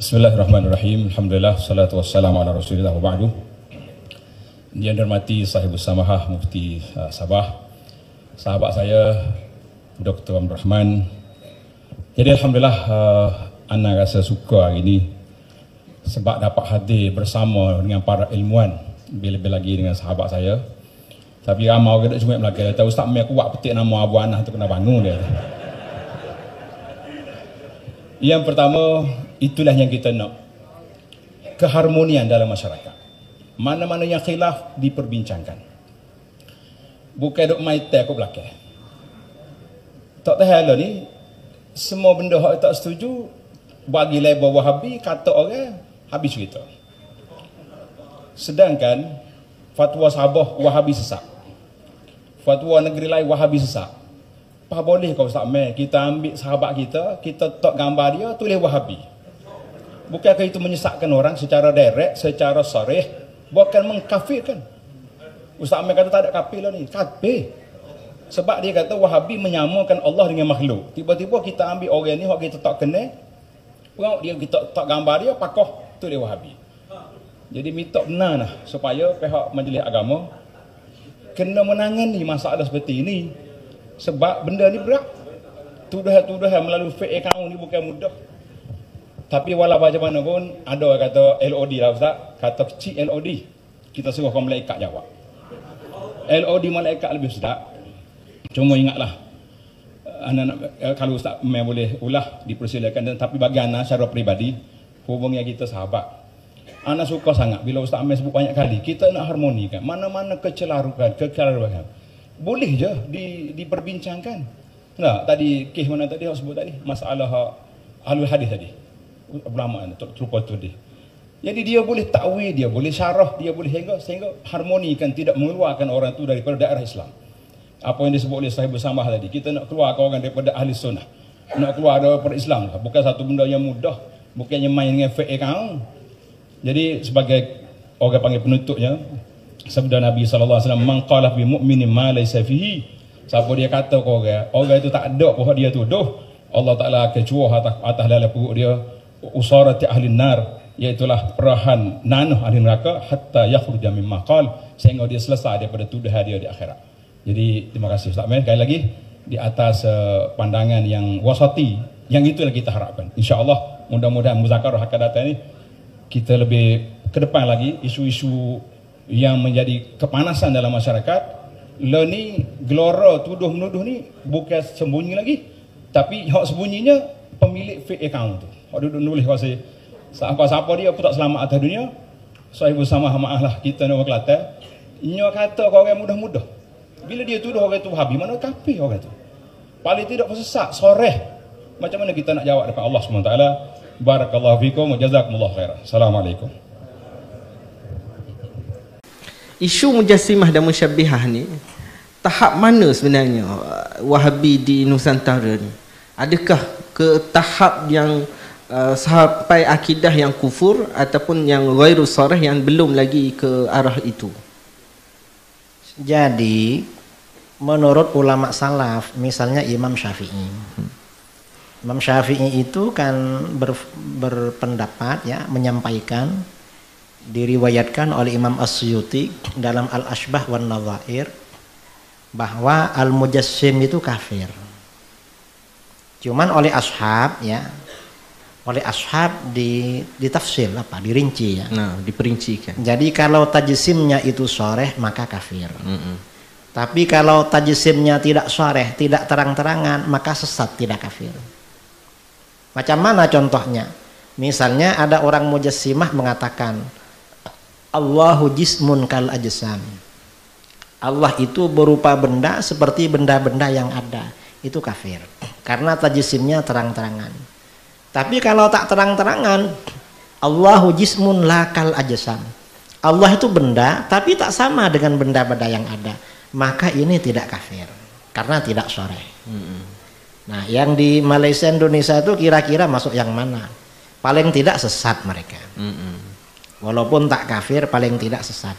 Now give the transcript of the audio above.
Bismillahirrahmanirrahim. Alhamdulillah, salatu wassalamu ala rasulillah wa ba'du. Yang dihormati Sahibus Samahah Mufti Sabah, sahabat saya Dr. Abdul Rahman. Jadi Alhamdulillah, ana rasa suka hari ini sebab dapat hadir bersama dengan para ilmuwan, lebih-lebih lagi dengan sahabat saya. Tapi ramai orang tak cuma belakang, kata Ustaz Mai aku buat petik nama Abu Anas tu kena bangun dia. Yang pertama, itulah yang kita nak, keharmonian dalam masyarakat. Mana-mana yang khilaf diperbincangkan, bukan duk main tek kat belakang. Tak tahu ni semua benda hak tak setuju bagi label Wahabi, kata orang habis cerita. Sedangkan fatwa Sabah Wahabi sesat, fatwa negeri lain Wahabi sesat. Apa boleh kau Ustaz Mai kita ambil sahabat kita, kita tok gambar dia tulis Wahabi? Bukankah itu menyesatkan orang secara direct, secara sarih, bukan mengkafirkan? Ustaz Mai kata tak ada kafir lah ni, kafir. Sebab dia kata Wahabi menyamakan Allah dengan makhluk. Tiba-tiba kita ambil orang ni, orang kita tak kenal, dia kita tak gambar dia, pakoh tulis Wahabi. Jadi minta benar lah supaya pihak majlis agama kena menangani masalah seperti ini. Sebab benda ni berat. Tuduhan-tuduhan melalui fake account ni bukan mudah. Tapi walau macam mana pun, ada orang kata LOD lah Ustaz, kata kecil LOD, kita suruh kaum malaikat jawab. LOD malaikat lebih sedap. Cuma ingatlah, kalau Ustaz Mai boleh ulah dipersilakan, tapi bagi anak secara peribadi, hubungi kita sahabat. Anak suka sangat bila Ustaz Mai sebut banyak kali, kita nak harmonikan. Mana-mana kecelarukan, boleh je diperbincangkan. Nah, tadi kes mana tadi awak sebut tadi, masalah ahlul hadis tadi, ulama terlupa tu dia. Jadi dia boleh takwil, dia boleh syarah, dia boleh sehingga harmonikan, tidak mengeluarkan orang tu daripada daerah Islam. Apa yang disebut oleh Sahibus Samahah tadi, kita nak keluarkan orang daripada ahli sunnah, nak keluar daripada Islam, bukan satu benda yang mudah, bukannya main dengan fake account. Jadi sebagai orang panggil penutupnya, sabda Nabi SAW, man qala bi mu'minin ma laysa fihi, siapa dia kata ke orang itu tak ada apa dia tuduh, Allah Ta'ala akan cuah atas dalam perut dia usarati ahli nar, iaitulah perahan nanah ahli neraka, hatta yakhruja mimma qal, sehingga dia selesai daripada tuduhan dia di akhirat. Jadi terima kasih Ustaz Mai sekali lagi di atas pandangan yang wasati, yang itulah kita harapkan. InsyaAllah mudah-mudahan muzakarah akan datang ni kita lebih ke depan lagi, isu-isu yang menjadi kepanasan dalam masyarakat. Lah ni gelora tuduh menuduh ni bukan sembunyi lagi, tapi hak sembunyinya pemilik fake account tu. Hak duduk nulis kasi siapa dia pun tak selamat atas dunia. Sahibus Samahah, maaf lah kita ni orang Kelantan, nyo kata kau orang mudah-mudah. Bila dia tuduh orang tu Wahabi, mana kafir orang tu? Paling tidak sesat, soreh. Macam mana kita nak jawab depan Allah SWT? Barakallahu fikum wa jazakumullah khairan. Assalamualaikum. Isu mujassimah dan musyabbihah ni, tahap mana sebenarnya Wahabi di Nusantara ni? Adakah ke tahap yang sampai akidah yang kufur, ataupun yang ghairu sarih, yang belum lagi ke arah itu? Jadi menurut ulama salaf, misalnya Imam Syafi'i, Imam Syafi'i itu kan berpendapat, ya, menyampaikan, diriwayatkan oleh Imam As-Suyuti dalam Al-Ashbah wan Nadhair, bahwa Al-Mujassim itu kafir. Cuman oleh ashab, ya, oleh ashab ditafsir apa, dirinci, ya. Nah, diperincikan. Jadi kalau tajsimnya itu shareh maka kafir. Tapi kalau tajsimnya tidak shareh, tidak terang-terangan, maka sesat, tidak kafir. Macam mana contohnya? Misalnya ada orang mujassimah mengatakan Allahu jismun kal ajsam, Allah itu berupa benda seperti benda-benda yang ada. Itu kafir karena tajsimnya terang-terangan. Tapi kalau tak terang-terangan, Allahu jismun la kal ajsam, Allah itu benda tapi tak sama dengan benda-benda yang ada, maka ini tidak kafir karena tidak shareh. Nah, yang di Malaysia, Indonesia itu kira-kira masuk yang mana? Paling tidak sesat mereka. Walaupun tak kafir, paling tidak sesat.